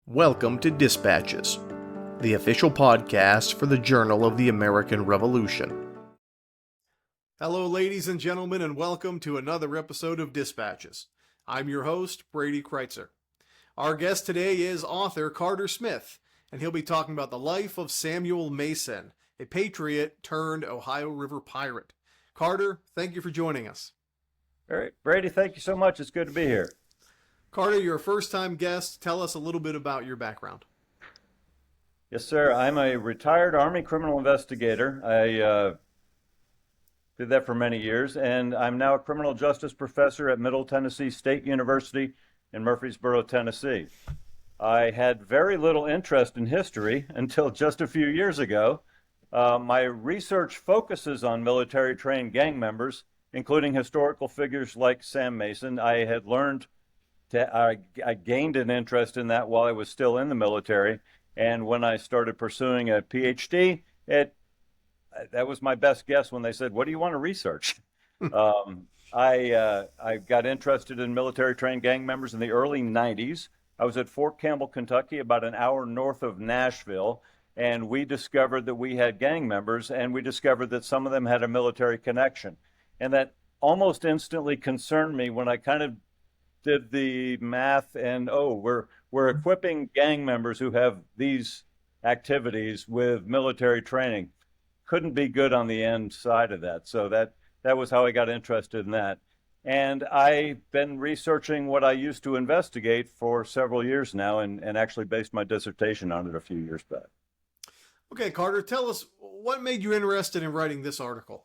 Welcome to Dispatches, the official podcast for the Journal of the American Revolution. Hello, ladies and gentlemen, and welcome to another episode of Dispatches. I'm your host, Brady Kreitzer. Our guest today is author Carter Smith, and he'll be talking about the life of Samuel Mason, a patriot turned Ohio River pirate. Carter, thank you for joining us. All right, Brady, thank you so much. It's good to be here. Carter, you're a first-time guest. Tell us a little bit about your background. Yes, sir. I'm a retired Army criminal investigator. I did that for many years, and I'm now a criminal justice professor at Middle Tennessee State University in Murfreesboro, Tennessee. I had very little interest in history until just a few years ago. My research focuses on military-trained gang members, including historical figures like Sam Mason. I gained an interest in that while I was still in the military, and when I started pursuing a PhD, that was my best guess when they said, "What do you want to research?" I got interested in military-trained gang members in the early 90s. I was at Fort Campbell, Kentucky, about an hour north of Nashville, and we discovered that we had gang members, and we discovered that some of them had a military connection, and that almost instantly concerned me when I kind of did the math, and we're equipping gang members who have these activities with military training. Couldn't be good on the end side of that. So that was how I got interested in that. And I've been researching what I used to investigate for several years now, and actually based my dissertation on it a few years back. Okay, Carter, tell us what made you interested in writing this article?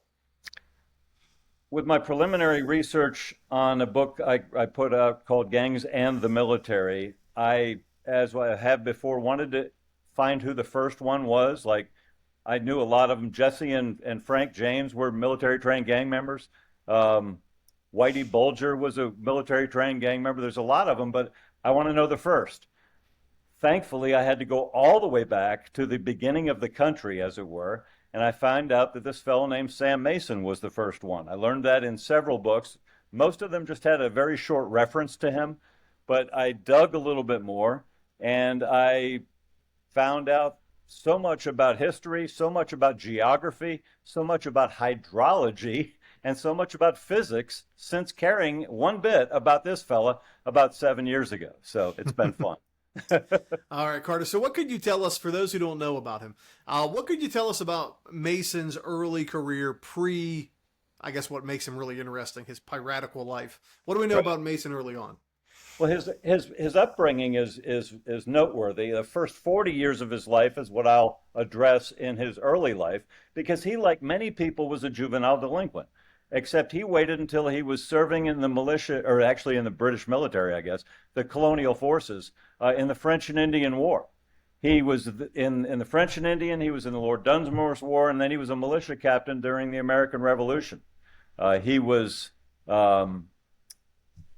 With my preliminary research on a book I put out called Gangs and the Military, I, as I have before, wanted to find who the first one was. Like, I knew a lot of them. Jesse and Frank James were military-trained gang members. Whitey Bulger was a military-trained gang member. There's a lot of them, but I want to know the first. Thankfully, I had to go all the way back to the beginning of the country, as it were, and I found out that this fellow named Sam Mason was the first one. I learned that in several books. Most of them just had a very short reference to him, but I dug a little bit more, and I found out so much about history, so much about geography, so much about hydrology, and so much about physics since caring one bit about this fella about 7 years ago. So it's been fun. All right, Carter. So what could you tell us, for those who don't know about him, what could you tell us about Mason's early career I guess what makes him really interesting, his piratical life? What do we know about Mason early on? Well, his upbringing is noteworthy. The first 40 years of his life is what I'll address in his early life, because he, like many people, was a juvenile delinquent. Except he waited until he was serving in the militia, or actually in the British military, I guess, the colonial forces, in the French and Indian War. He was in the French and Indian, he was in the Lord Dunsmore's War, and then he was a militia captain during the American Revolution. He was,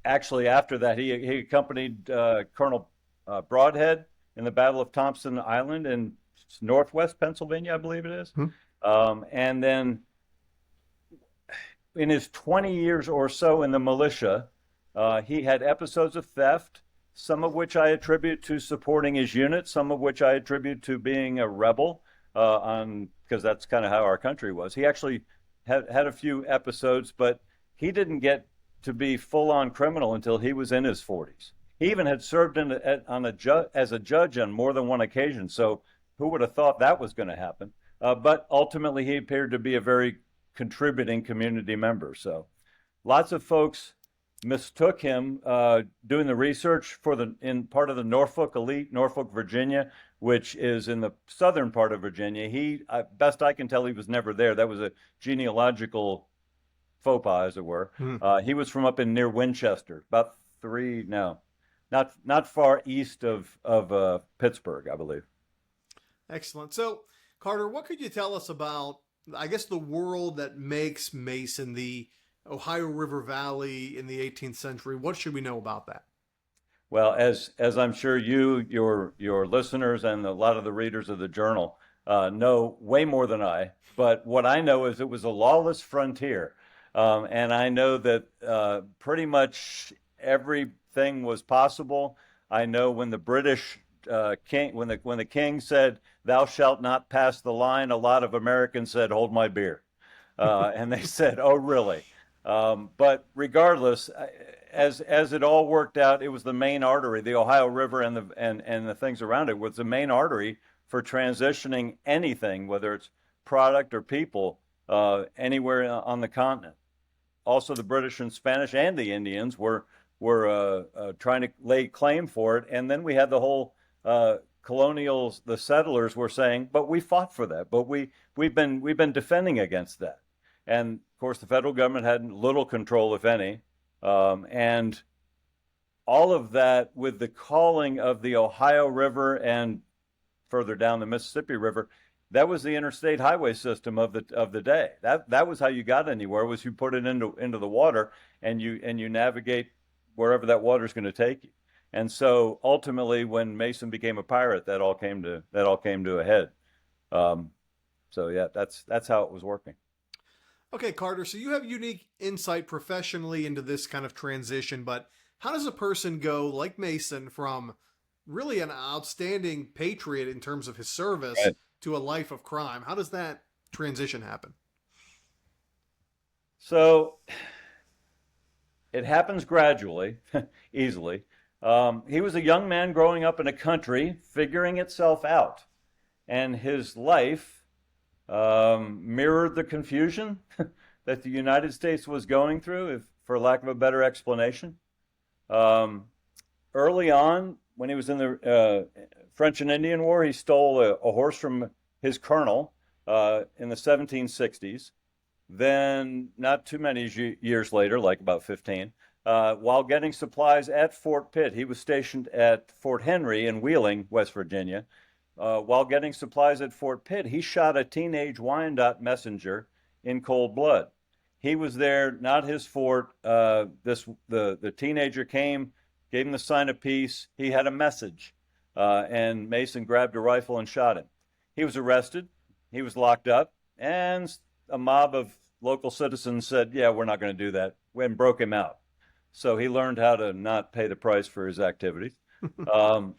actually after that, he accompanied Colonel Broadhead in the Battle of Thompson Island in northwest Pennsylvania, I believe it is. And then in his 20 years or so in the militia, he had episodes of theft, some of which I attribute to supporting his unit, some of which I attribute to being a rebel, because that's kind of how our country was. He actually had a few episodes, but he didn't get to be full-on criminal until he was in his 40s. He even had served as a judge on more than one occasion, so who would have thought that was going to happen? But ultimately, he appeared to be a very contributing community member. So lots of folks mistook him doing the research in part of the Norfolk elite, Norfolk, Virginia, which is in the southern part of Virginia. Best I can tell, he was never there. That was a genealogical faux pas, as it were. He was from up in near Winchester, not far east of Pittsburgh, I believe. Excellent. So, Carter, what could you tell us about, I guess, the world that makes Mason the Ohio River Valley in the 18th century? What should we know about that? Well, as I'm sure your listeners and a lot of the readers of the journal know way more than I, but what I know is it was a lawless frontier. And I know that pretty much everything was possible. I know when the British king, when the king said, "Thou shalt not pass the line," a lot of Americans said, "Hold my beer," and they said, "Oh, really?" But regardless, as it all worked out, it was the main artery, the Ohio River and the things around it was the main artery for transitioning anything, whether it's product or people, anywhere on the continent. Also, the British and Spanish and the Indians were trying to lay claim for it, and then we had the whole colonials, the settlers were saying, "But we fought for that, but we've been defending against that," and of course the federal government had little control, if any, and all of that with the calling of the Ohio River and further down the Mississippi River. That was the interstate highway system of the day. That was how you got anywhere, was you put it into the water and you navigate wherever that water is going to take you. And so ultimately, when Mason became a pirate, that all came to a head. So yeah, that's how it was working. Okay, Carter, so you have unique insight professionally into this kind of transition, but how does a person go, like Mason, from really an outstanding patriot in terms of his service Right. to a life of crime? How does that transition happen? So it happens gradually, easily. He was a young man growing up in a country figuring itself out, and his life mirrored the confusion that the United States was going through, if, for lack of a better explanation. Um, Early on, when he was in the French and Indian War, he stole a horse from his colonel in the 1760s. Then, not too many years later, like about 15, while getting supplies at Fort Pitt, he was stationed at Fort Henry in Wheeling, West Virginia. While getting supplies at Fort Pitt, he shot a teenage Wyandotte messenger in cold blood. He was there, not his fort. The teenager came, gave him the sign of peace. He had a message, and Mason grabbed a rifle and shot him. He was arrested. He was locked up, and a mob of local citizens said, "Yeah, we're not going to do that," and broke him out. So he learned how to not pay the price for his activities. Um,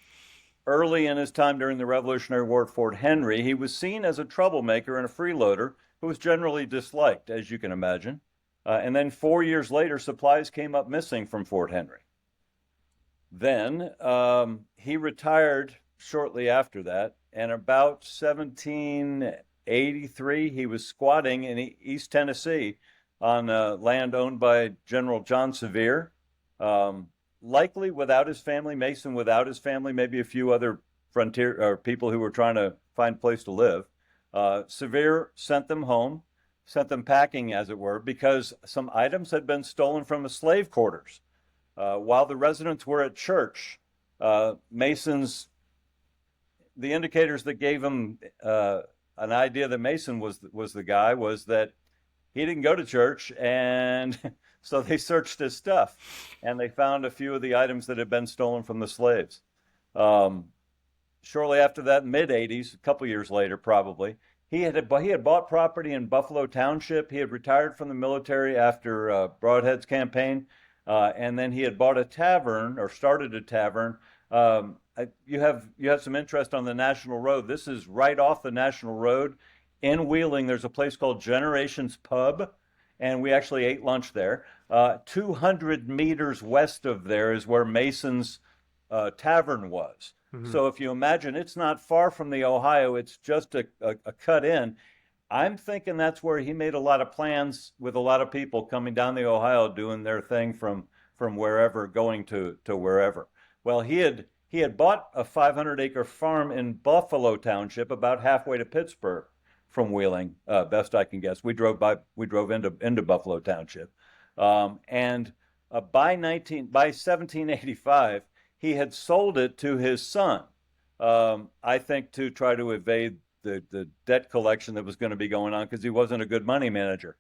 Early in his time during the Revolutionary War at Fort Henry, he was seen as a troublemaker and a freeloader who was generally disliked, as you can imagine. And then 4 years later, supplies came up missing from Fort Henry. Then he retired shortly after that, and about 1783, he was squatting in East Tennessee on land owned by General John Sevier. Likely without his family, Mason without his family, maybe a few other frontier or people who were trying to find a place to live. Sevier sent them home, sent them packing, as it were, because some items had been stolen from the slave quarters. While the residents were at church, Mason's the indicators that gave him an idea that Mason was the guy was that he didn't go to church, and so they searched his stuff, and they found a few of the items that had been stolen from the slaves. Um, Shortly after that, mid '80s, a couple years later, probably, he had bought property in Buffalo Township. He had retired from the military after Broadhead's campaign, and then he had bought a tavern or started a tavern. You have some interest on the National Road. This is right off the National Road in Wheeling. There's a place called Generations Pub, and we actually ate lunch there. 200 meters west of there is where Mason's tavern was. Mm-hmm. So if you imagine, it's not far from the Ohio, it's just a cut in. I'm thinking that's where he made a lot of plans with a lot of people coming down the Ohio doing their thing from wherever, going to wherever. Well, he had bought a 500-acre farm in Buffalo Township, about halfway to Pittsburgh from Wheeling, best I can guess. We drove into Buffalo Township, and by 1785, he had sold it to his son. I think to try to evade the debt collection that was going to be going on because he wasn't a good money manager.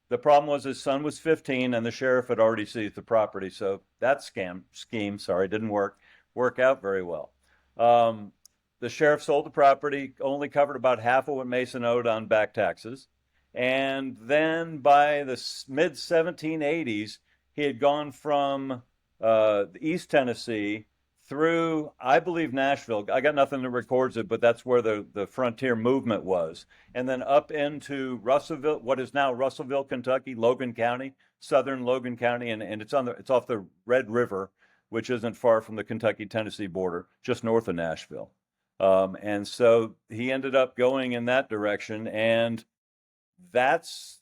The problem was his son was 15 and the sheriff had already seized the property, so that scheme, didn't work out very well. The sheriff sold the property, only covered about half of what Mason owed on back taxes. And then by the mid 1780s, he had gone from East Tennessee through, I believe, Nashville. I got nothing that records it, but that's where the frontier movement was. And then up into Russellville, what is now Russellville, Kentucky, Logan County, southern Logan County, and it's off the Red River, which isn't far from the Kentucky-Tennessee border, just north of Nashville. And so he ended up going in that direction, and that's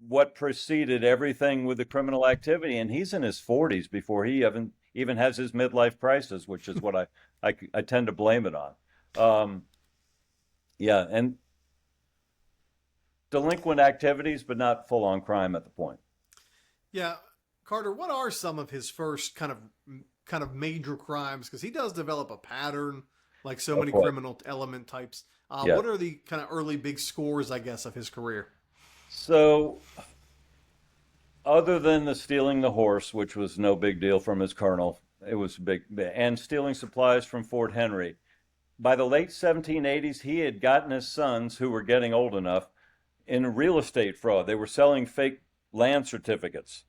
what preceded everything with the criminal activity. And he's in his 40s before he even has his midlife crisis, which is what I tend to blame it on. Um, yeah, and delinquent activities, but not full on crime at the point. Yeah, Carter, what are some of his first kind of major crimes? Because he does develop a pattern, like so Oh many boy. criminal element types. Yeah. What are the kind of early big scores, I guess, of his career? So, other than the stealing the horse, which was no big deal from his colonel, it was big, and stealing supplies from Fort Henry. By the late 1780s, he had gotten his sons, who were getting old enough, in real estate fraud. They were selling fake land certificates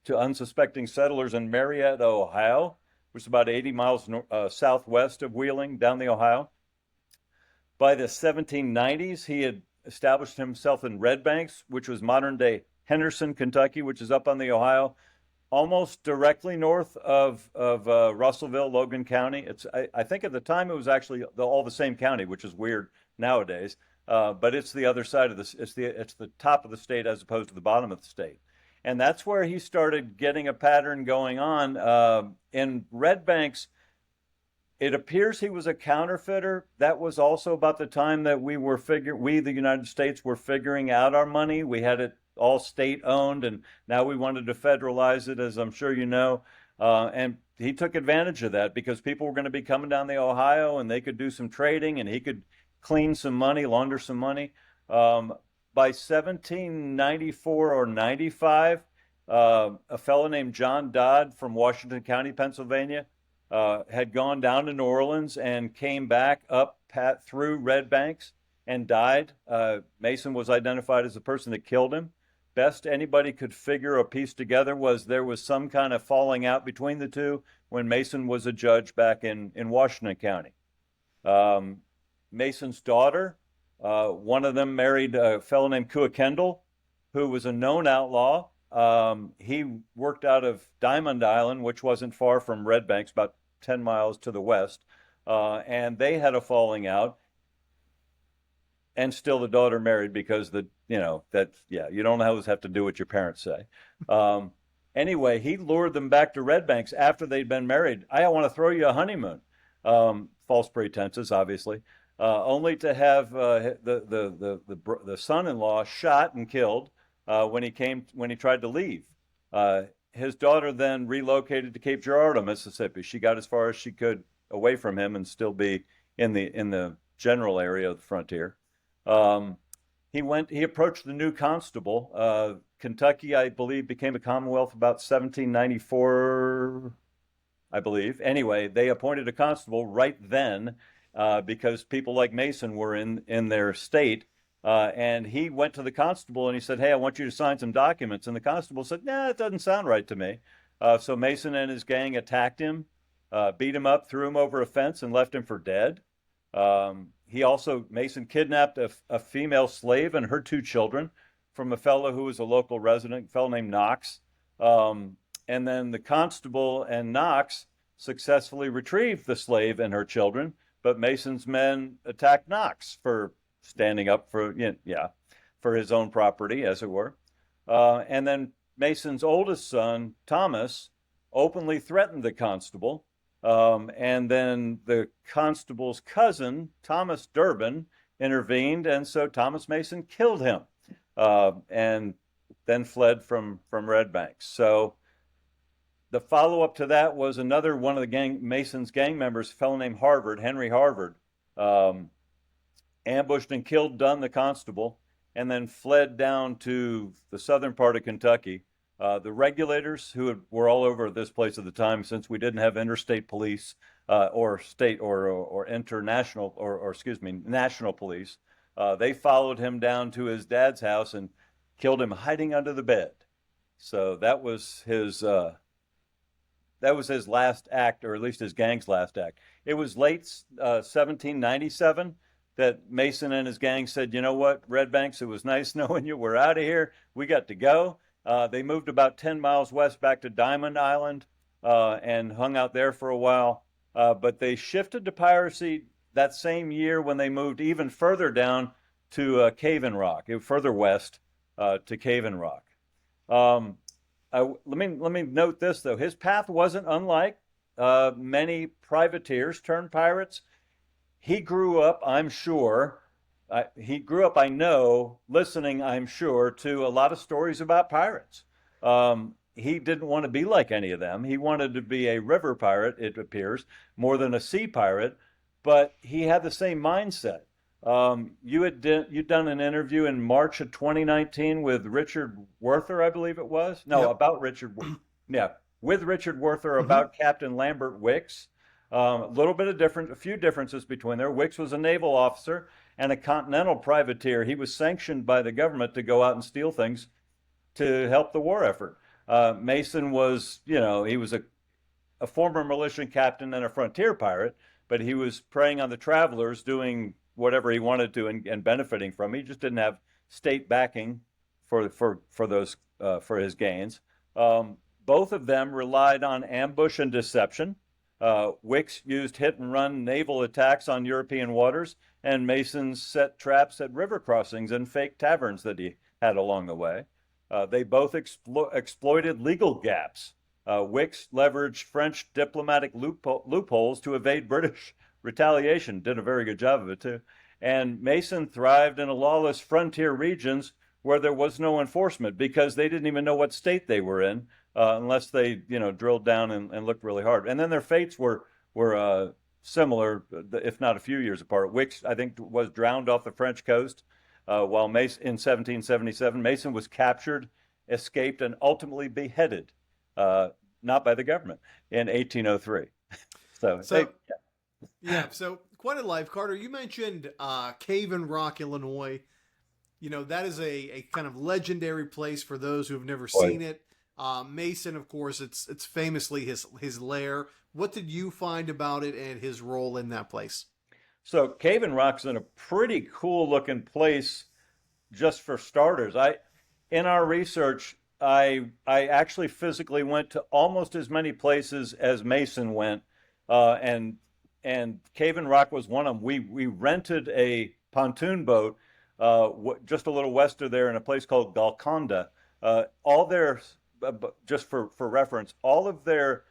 to unsuspecting settlers in Marietta, Ohio, which is about 80 miles southwest of Wheeling, down the Ohio. By the 1790s, he had established himself in Red Banks, which was modern day Henderson, Kentucky, which is up on the Ohio, almost directly north of Russellville, Logan County. I think at the time it was actually all the same county, which is weird nowadays. But it's the other side of this. It's the top of the state as opposed to the bottom of the state, and that's where he started getting a pattern going on in Red Banks. It appears he was a counterfeiter. That was also about the time that we, the United States, were figuring out our money. We had it all state owned, and now we wanted to federalize it, as I'm sure you know. And he took advantage of that because people were going to be coming down the Ohio, and they could do some trading, and he could clean some money, launder some money. Um, by 1794 or 95, a fellow named John Dodd from Washington County, Pennsylvania, had gone down to New Orleans and came back up through Red Banks and died. Mason was identified as the person that killed him. Best anybody could figure or piece together was there was some kind of falling out between the two when Mason was a judge back in Washington County. Um, Mason's daughter, one of them married a fellow named Kua Kendall, who was a known outlaw. He worked out of Diamond Island, which wasn't far from Red Banks, about 10 miles to the west. And they had a falling out. And still the daughter married because you don't always have to do what your parents say. Um, anyway, he lured them back to Red Banks after they'd been married. I want to throw you a honeymoon. False pretenses, obviously, only to have the son-in-law shot and killed when he tried to leave. His daughter then relocated to Cape Girardeau, Mississippi. She got as far as she could away from him and still be in the general area of the frontier. Um, he approached the new constable. Kentucky, I believe, became a commonwealth about 1794, I believe. Anyway, they appointed a constable right then because people like Mason were in their state. And he went to the constable and he said, "Hey, I want you to sign some documents." And the constable said, "Nah, it doesn't sound right to me." So Mason and his gang attacked him, beat him up, threw him over a fence, and left him for dead. Mason kidnapped a female slave and her two children from a fellow who was a local resident, a fellow named Knox. And then the constable and Knox successfully retrieved the slave and her children, but Mason's men attacked Knox for standing up for his own property, as it were. And then Mason's oldest son, Thomas, openly threatened the constable. And then the constable's cousin, Thomas Durbin, intervened, and so Thomas Mason killed him, and then fled from Red Banks. So the follow-up to that was another one of Mason's gang members, a fellow named Henry Harvard, um, ambushed and killed Dunn, the constable, and then fled down to the southern part of Kentucky. The regulators, who were all over this place at the time, since we didn't have interstate police or state or international or excuse me, national police, they followed him down to his dad's house and killed him hiding under the bed. So that was that was his last act, or at least his gang's last act. It was late 1797 that Mason and his gang said, "You know what, Red Banks, it was nice knowing you. We're out of here. We got to go." They moved about 10 miles west back to Diamond Island and hung out there for a while. But they shifted to piracy that same year when they moved even further down to Cave and Rock, further west to Cave and Rock. Um, let me note this though. His path wasn't unlike many privateers turned pirates. He grew up, I'm sure. He grew up, I know, listening, I'm sure, to a lot of stories about pirates. He didn't want to be like any of them. He wanted to be a river pirate, it appears, more than a sea pirate, but he had the same mindset. You'd done an interview in March of 2019 with Richard Werther, I believe it was. No, Yep. about Richard. Yeah, with Richard Werther Hmm. about Captain Lambert Wicks. A few differences between there. Wicks was a naval officer and a continental privateer. He was sanctioned by the government to go out and steal things to help the war effort. Mason was, he was a former militia captain and a frontier pirate, but he was preying on the travelers, doing whatever he wanted to and benefiting from it. He just didn't have state backing for his gains. Both of them relied on ambush and deception. Wicks used hit and run naval attacks on European waters, and Mason set traps at river crossings and fake taverns that he had along the way. They both exploited legal gaps. Wicks leveraged French diplomatic loopholes to evade British retaliation. Did a very good job of it, too. And Mason thrived in a lawless frontier regions where there was no enforcement because they didn't even know what state they were in unless they, drilled down and looked really hard. And then their fates were similar, if not a few years apart. Wicks, I think, was drowned off the French coast, while Mason, in 1777, Mason was captured, escaped, and ultimately beheaded, not by the government, in 1803. So, So, yeah, so quite a life, Carter. You mentioned Cave and Rock, Illinois. That is a kind of legendary place for those who have never seen it. Mason, of course, it's famously his lair. What did you find about it and his role in that place? so Cave and Rock's in a pretty cool looking place. Just for starters, in our research, I actually physically went to almost as many places as Mason went, and Cave and Rock was one of them. We rented a pontoon boat just a little west of there in a place called Golconda. All their just for reference, all of their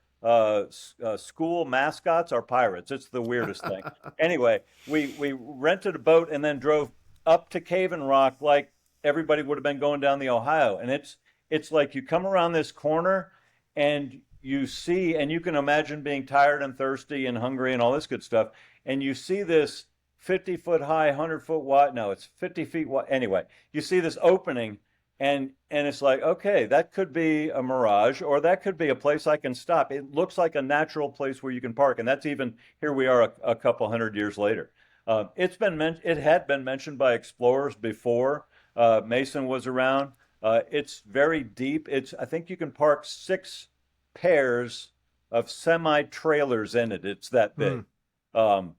school mascots are pirates. It's the weirdest thing. Anyway, we rented a boat and then drove up to Cave and Rock like everybody would have been going down the Ohio. And it's like you come around this corner and you see, and you can imagine being tired and thirsty and hungry and all this good stuff, and you see this 50-foot high, 100-foot wide, no, it's 50 feet wide. Anyway, you see this opening and it's like, okay, that could be a mirage or that could be a place I can stop. It looks like a natural place where you can park. And that's even, here we are a couple hundred years later. It had been mentioned by explorers before Mason was around. It's very deep. I think you can park 6 pairs of semi-trailers in it. It's that big. Um,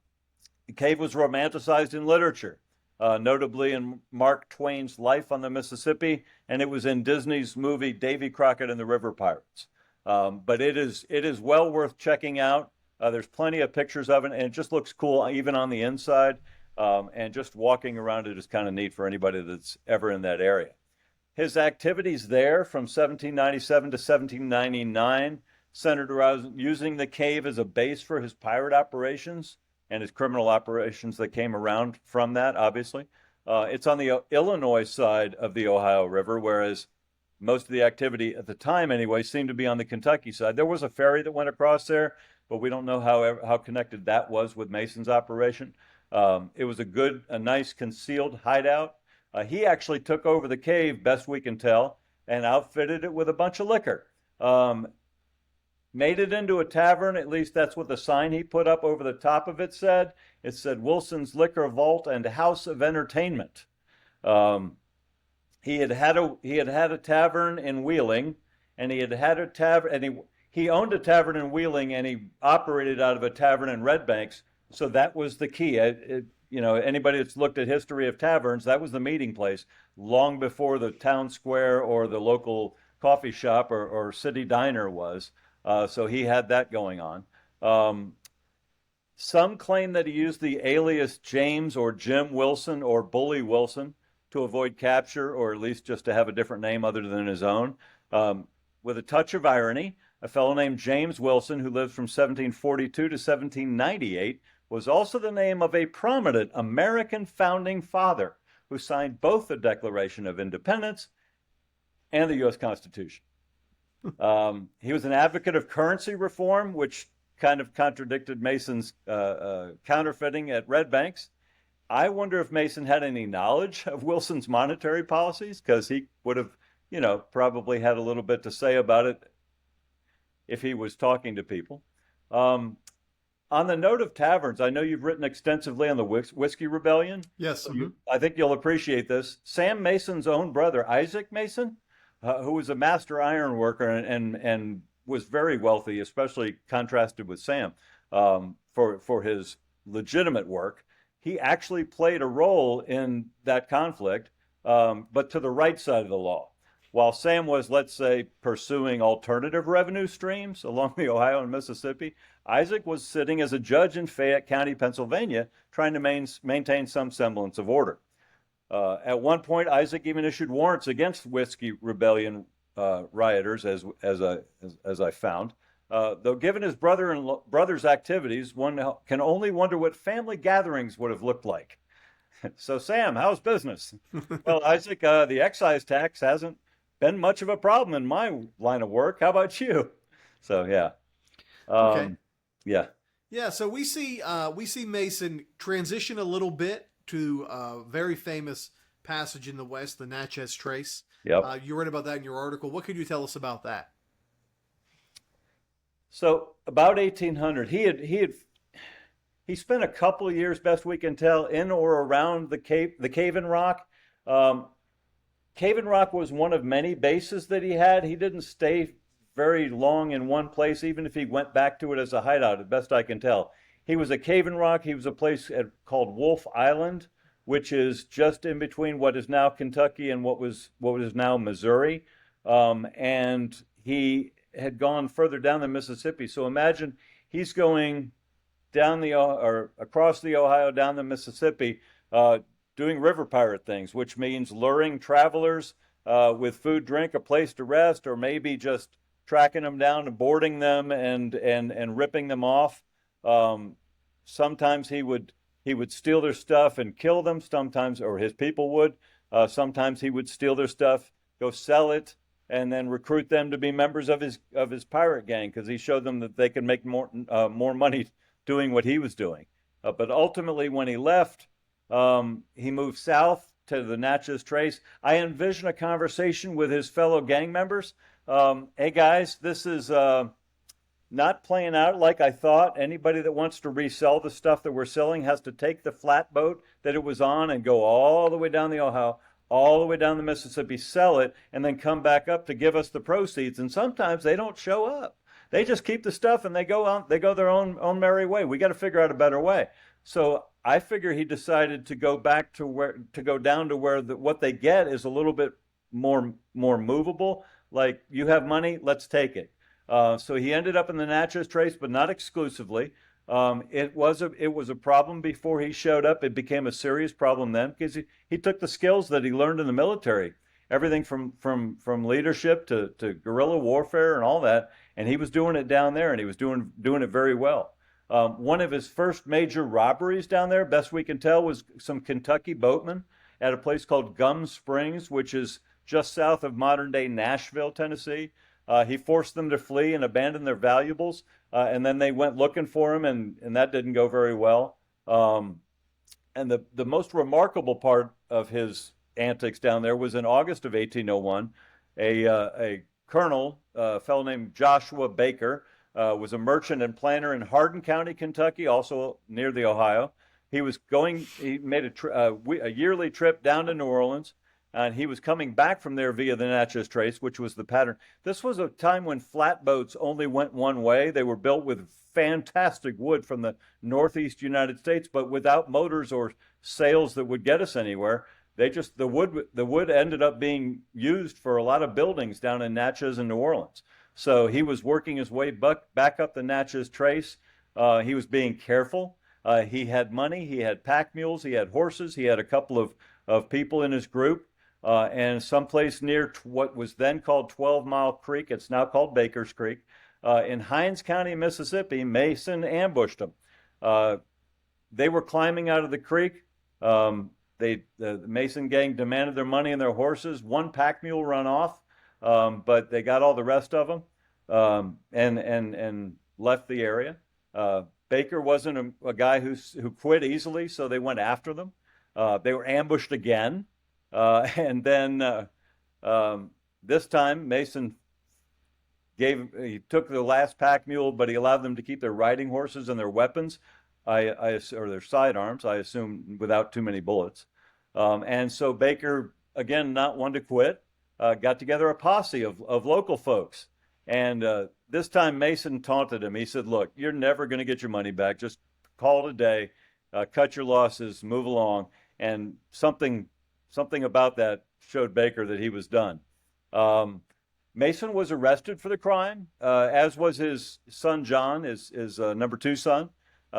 the cave was romanticized in literature, notably in Mark Twain's Life on the Mississippi, and it was in Disney's movie Davy Crockett and the River Pirates. But it is well worth checking out. There's plenty of pictures of it, and it just looks cool even on the inside. And just walking around it is kind of neat for anybody that's ever in that area. His activities there from 1797 to 1799 centered around using the cave as a base for his pirate operations and his criminal operations that came around from that, obviously. It's on the Illinois side of the Ohio River, whereas most of the activity at the time, anyway, seemed to be on the Kentucky side. There was a ferry that went across there, but we don't know how connected that was with Mason's operation. It was a nice concealed hideout. He actually took over the cave, best we can tell, and outfitted it with a bunch of liquor. Made it into a tavern, at least that's what the sign he put up over the top of it said. It said Wilson's Liquor Vault and House of Entertainment. He had had a tavern in Wheeling, and he had had a tavern, and he owned a tavern in Wheeling and he operated out of a tavern in Red Banks. So that was the key. Anybody that's looked at history of taverns, that was the meeting place long before the town square or the local coffee shop or city diner was. So he had that going on. Um, some claim that he used the alias James or Jim Wilson or Bully Wilson to avoid capture, or at least just to have a different name other than his own. With a touch of irony, a fellow named James Wilson, who lived from 1742 to 1798, was also the name of a prominent American founding father who signed both the Declaration of Independence and the U.S. Constitution. He was an advocate of currency reform, which kind of contradicted Mason's counterfeiting at Red Banks. I wonder if Mason had any knowledge of Wilson's monetary policies, because he would have, probably had a little bit to say about it if he was talking to people. On the note of taverns, I know you've written extensively on the Whiskey Rebellion. Yes. Mm-hmm. I think you'll appreciate this. Sam Mason's own brother, Isaac Mason, who was a master iron worker and was very wealthy, especially contrasted with Sam, for his legitimate work. He actually played a role in that conflict, but to the right side of the law. While Sam was, let's say, pursuing alternative revenue streams along the Ohio and Mississippi, Isaac was sitting as a judge in Fayette County, Pennsylvania, trying to maintain some semblance of order. At one point, Isaac even issued warrants against Whiskey Rebellion rioters, as I found. Though given his brother's activities, one can only wonder what family gatherings would have looked like. So, Sam, how's business? Well, Isaac, the excise tax hasn't been much of a problem in my line of work. How about you? So, yeah. Okay. Yeah. Yeah. So we see Mason transition a little bit to a very famous passage in the West, the Natchez Trace. Yep. You read about that in your article. What could you tell us about that? So about 1800, he spent a couple of years, best we can tell, in or around the Cave in Rock. Cave in Rock was one of many bases that he had. He didn't stay very long in one place, even if he went back to it as a hideout, as best I can tell. He was a Cave in Rock. He was a place called Wolf Island, which is just in between what is now Kentucky and what is now Missouri. And he had gone further down the Mississippi. So imagine he's going down or across the Ohio, down the Mississippi, doing river pirate things, which means luring travelers with food, drink, a place to rest, or maybe just tracking them down and boarding them and ripping them off. Sometimes he would steal their stuff and kill them. Sometimes, or his people would. Sometimes he would steal their stuff, go sell it, and then recruit them to be members of his pirate gang, because he showed them that they could make more money doing what he was doing. But ultimately, when he left, he moved south to the Natchez Trace. I envision a conversation with his fellow gang members. Hey guys, this is not playing out like I thought. Anybody that wants to resell the stuff that we're selling has to take the flatboat that it was on and go all the way down the Ohio, all the way down the Mississippi, sell it, and then come back up to give us the proceeds. And sometimes they don't show up. They just keep the stuff and they go their own merry way. We got to figure out a better way. So I figure he decided to go back to go down to where what they get is a little bit more movable. Like, you have money, let's take it. So he ended up in the Natchez Trace, but not exclusively. It was a problem before he showed up. It became a serious problem then, because he took the skills that he learned in the military, everything from leadership to guerrilla warfare and all that, and he was doing it down there, and he was doing it very well. One of his first major robberies down there, best we can tell, was some Kentucky boatmen at a place called Gum Springs, which is just south of modern-day Nashville, Tennessee. He forced them to flee and abandon their valuables, and then they went looking for him, and that didn't go very well. And the most remarkable part of his antics down there was in August of 1801. A colonel, a fellow named Joshua Baker, was a merchant and planter in Hardin County, Kentucky, also near the Ohio. He made a yearly trip down to New Orleans, and he was coming back from there via the Natchez Trace, which was the pattern. This was a time when flatboats only went one way. They were built with fantastic wood from the Northeast United States, but without motors or sails that would get us anywhere. The wood ended up being used for a lot of buildings down in Natchez and New Orleans. So he was working his way back up the Natchez Trace. He was being careful. He had money. He had pack mules. He had horses. He had a couple of people in his group. And someplace near what was then called 12 Mile Creek, it's now called Baker's Creek, in Hinds County, Mississippi, Mason ambushed them. They were climbing out of the creek. The Mason gang demanded their money and their horses. One pack mule run off, but they got all the rest of them, and left the area. Baker wasn't a guy who quit easily, so they went after them. They were ambushed again, and then this time Mason he took the last pack mule, but he allowed them to keep their riding horses and their weapons, or their sidearms, I assume, without too many bullets. And so Baker, again, not one to quit, got together a posse of local folks. And this time Mason taunted him. He said, look, you're never going to get your money back. Just call it a day, cut your losses, move along. And something about that showed Baker that he was done. Mason was arrested for the crime, as was his son John, his number two son.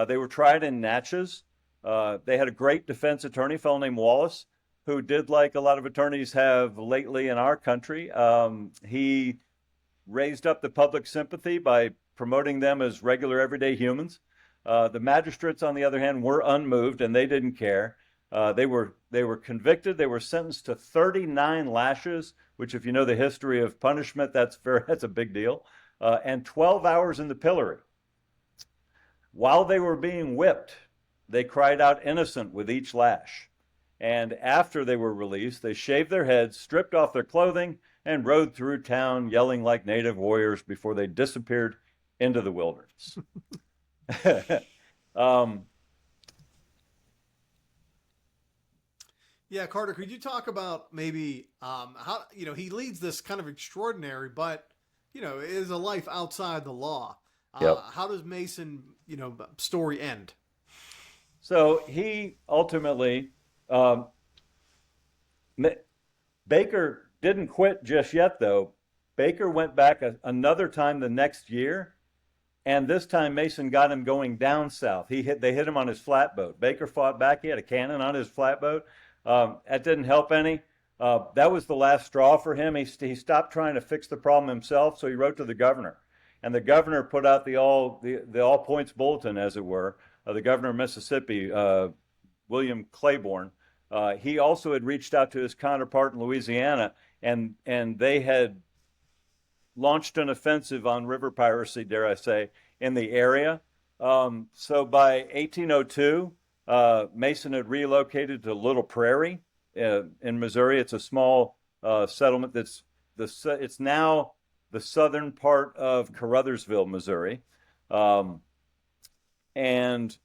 They were tried in Natchez. They had a great defense attorney, a fellow named Wallace, who did like a lot of attorneys have lately in our country. He raised up the public sympathy by promoting them as regular, everyday humans. The magistrates, on the other hand, were unmoved, and they didn't care. They were convicted. They were sentenced to 39 lashes, which, if you know the history of punishment, that's a big deal, and 12 hours in the pillory. While they were being whipped, they cried out innocent with each lash. And after they were released, they shaved their heads, stripped off their clothing, and rode through town yelling like native warriors before they disappeared into the wilderness. Yeah, Carter, could you talk about maybe how, he leads this kind of extraordinary, but, is a life outside the law. Yep. How does Mason, story end? So he ultimately, Baker didn't quit just yet, though. Baker went back another time the next year, and this time Mason got him going down south. They hit him on his flatboat. Baker fought back. He had a cannon on his flatboat. That didn't help any. That was the last straw for him. He stopped trying to fix the problem himself, so he wrote to the governor. And the governor put out the all points bulletin, as it were. The governor of Mississippi, William Claiborne. He also had reached out to his counterpart in Louisiana, and they had launched an offensive on river piracy, dare I say, in the area. So by 1802, Mason had relocated to Little Prairie in Missouri. It's a small settlement it's now the southern part of Caruthersville, Missouri. And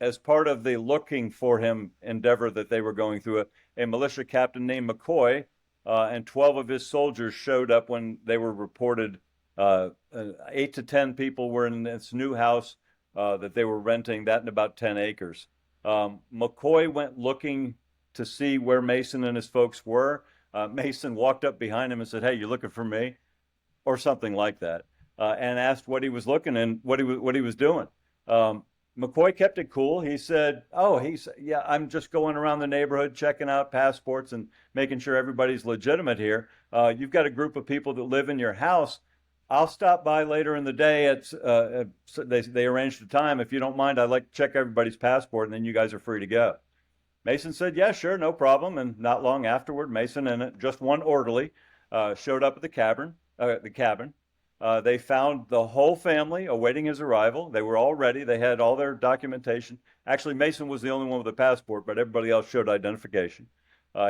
as part of the looking for him endeavor that they were going through, a militia captain named McCoy and 12 of his soldiers showed up when they were reported. 8 to 10 people were in this new house that they were renting, that in about 10 acres. McCoy went looking to see where Mason and his folks were. Mason walked up behind him and said, "Hey, you looking for me?" Or something like that, and asked what he was looking and what he was doing. McCoy kept it cool. He said, yeah, I'm just going around the neighborhood checking out passports and making sure everybody's legitimate here. You've got a group of people that live in your house. I'll stop by later in the day. They arranged a time. If you don't mind, I'd like to check everybody's passport, and then you guys are free to go. Mason said, yeah, sure, no problem. And not long afterward, Mason and just one orderly showed up at the cabin. They found the whole family awaiting his arrival. They were all ready. They had all their documentation. Actually, Mason was the only one with a passport, but everybody else showed identification.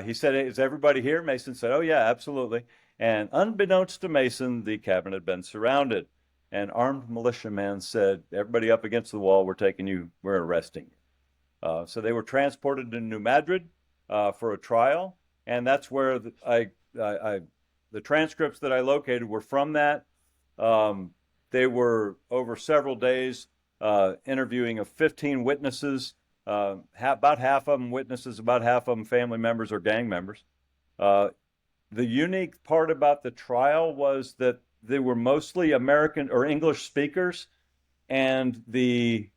He said, "Is everybody here?" Mason said, "Oh, yeah, absolutely." And unbeknownst to Mason, the cabin had been surrounded. An armed militiaman said, "Everybody up against the wall, we're arresting you." So they were transported to New Madrid for a trial. and that's where the transcripts that I located were from that. Um, they were over several days interviewing of 15 witnesses, about half of them witnesses, about half of them family members or gang members. Uh, the unique part about the trial was that they were mostly American or English speakers, and the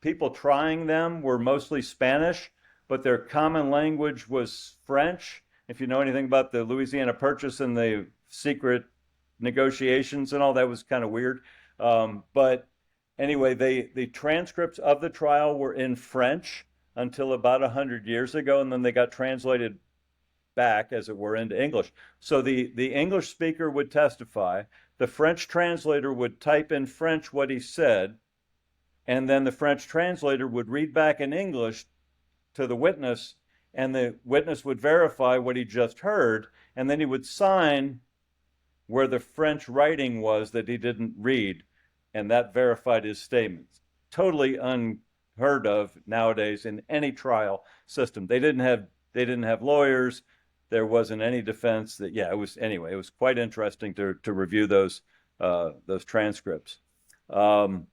people trying them were mostly Spanish, but their common language was French. If you know anything about the Louisiana Purchase and the secret negotiations and all, that was kind of weird. But anyway, the transcripts of the trial were in French until about 100 years ago, and then they got translated back, as it were, into English. So the English speaker would testify, the French translator would type in French what he said, and then the French translator would read back in English to the witness, and the witness would verify what he just heard, and then he would sign where the French writing was that he didn't read, and that verified his statements. Totally unheard of nowadays in any trial system. They didn't have lawyers. There wasn't any defense. That yeah, it was anyway. It was quite interesting to review those transcripts. Um,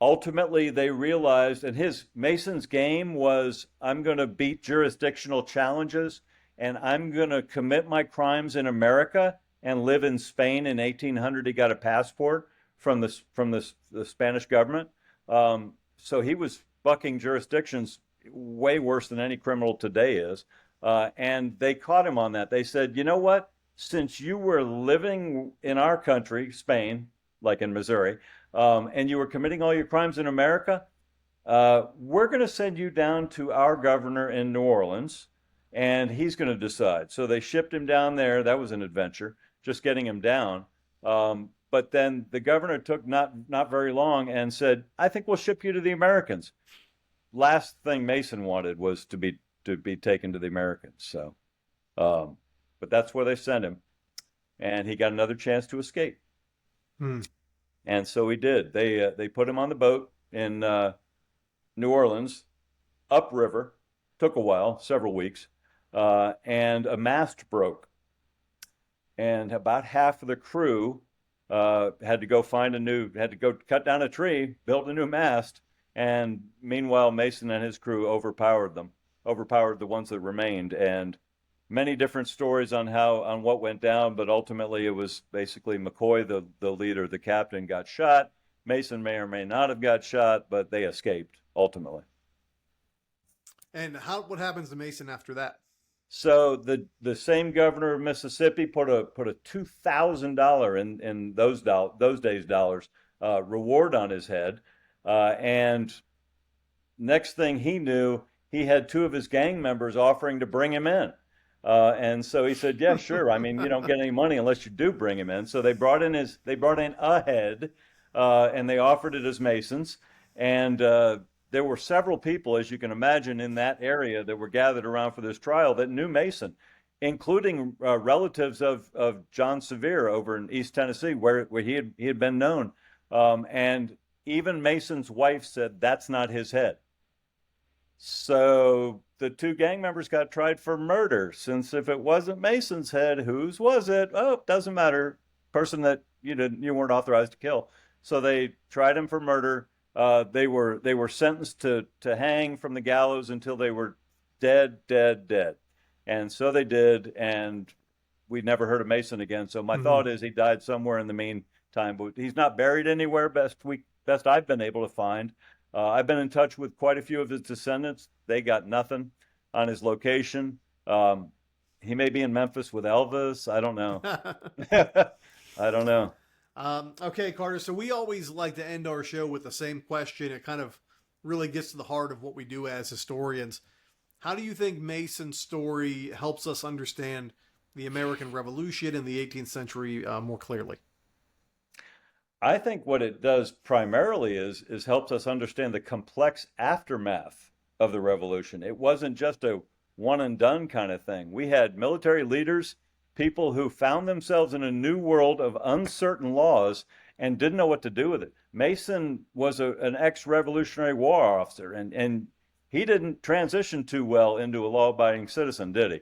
Ultimately, they realized, and his Mason's game was, I'm going to beat jurisdictional challenges, and I'm going to commit my crimes in America and live in Spain. In 1800, he got a passport from the Spanish government. So he was bucking jurisdictions way worse than any criminal today is. And they caught him on that. They said, you know what? Since you were living in our country, Spain, like in Missouri, and you were committing all your crimes in America, we're going to send you down to our governor in New Orleans, and he's going to decide. So they shipped him down there. That was an adventure, just getting him down. But then the governor took not very long and said, I think we'll ship you to the Americans. Last thing Mason wanted was to be taken to the Americans. So, but that's where they sent him, and he got another chance to escape. Hmm. And so he did. They put him on the boat in New Orleans, upriver. Took a while, several weeks, and a mast broke, and about half of the crew had to go had to go cut down a tree, build a new mast, and meanwhile Mason and his crew overpowered the ones that remained, and many different stories on what went down, but ultimately it was basically McCoy, the leader, the captain, got shot. Mason may or may not have got shot, but they escaped ultimately. And what happens to Mason after that? So the same governor of Mississippi put a $2,000 in those days dollars reward on his head, and next thing he knew, he had two of his gang members offering to bring him in. And so he said, "Yeah, sure. I mean, you don't get any money unless you do bring him in." So they brought in a head, and they offered it as Masons. And there were several people, as you can imagine, in that area that were gathered around for this trial that knew Mason, including relatives of John Sevier over in East Tennessee, where he had been known. And even Mason's wife said that's not his head. So the two gang members got tried for murder, since if it wasn't Mason's head, whose was it? Oh, it doesn't matter. Person that you weren't authorized to kill. So they tried him for murder. They were sentenced to hang from the gallows until they were dead. And so they did, and we never heard of Mason again. So my thought is he died somewhere in the meantime, but he's not buried anywhere. Best I've been able to find. I've been in touch with quite a few of his descendants. They got nothing on his location. He may be in Memphis with Elvis. I don't know. I don't know. Okay, Carter. So we always like to end our show with the same question. It kind of really gets to the heart of what we do as historians. How do you think Mason's story helps us understand the American Revolution in the 18th century more clearly? I think what it does primarily is helps us understand the complex aftermath of the revolution. It wasn't just a one and done kind of thing. We had military leaders, people who found themselves in a new world of uncertain laws and didn't know what to do with it. Mason was an ex-Revolutionary War officer, and he didn't transition too well into a law-abiding citizen, did he?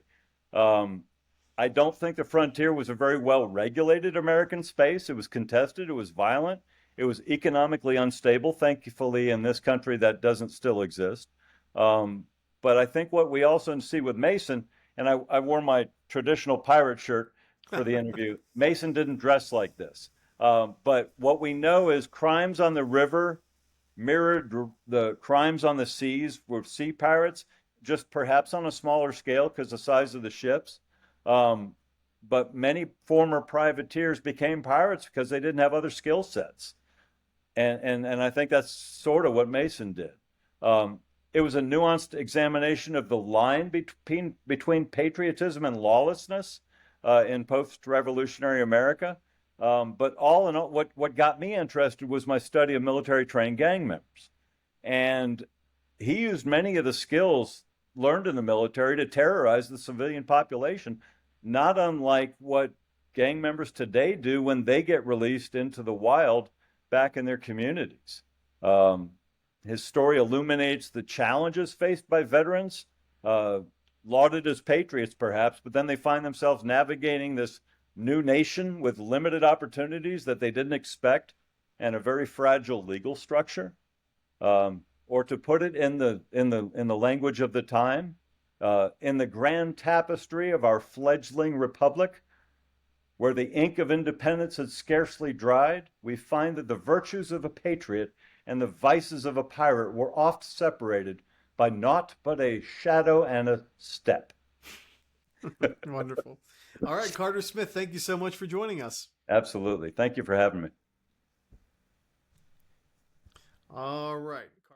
I don't think the frontier was a very well-regulated American space. It was contested, it was violent, it was economically unstable. Thankfully, in this country, that doesn't still exist. Um, but I think what we also see with Mason, and I wore my traditional pirate shirt for the interview. Mason didn't dress like this. But what we know is crimes on the river mirrored the crimes on the seas with sea pirates, just perhaps on a smaller scale because the size of the ships. Um, but many former privateers became pirates because they didn't have other skill sets. And I think that's sort of what Mason did. Um, it was a nuanced examination of the line between patriotism and lawlessness in post-revolutionary America. But all in all, what got me interested was my study of military trained gang members. And he used many of the skills learned in the military to terrorize the civilian population, not unlike what gang members today do when they get released into the wild back in their communities. Um, his story illuminates the challenges faced by veterans, uh, lauded as patriots perhaps, but then they find themselves navigating this new nation with limited opportunities that they didn't expect and a very fragile legal structure. Or to put it in the language of the time, in the grand tapestry of our fledgling republic, where the ink of independence had scarcely dried, we find that the virtues of a patriot and the vices of a pirate were oft separated by naught but a shadow and a step. Wonderful. All right, Carter Smith, thank you so much for joining us. Absolutely. Thank you for having me. All right.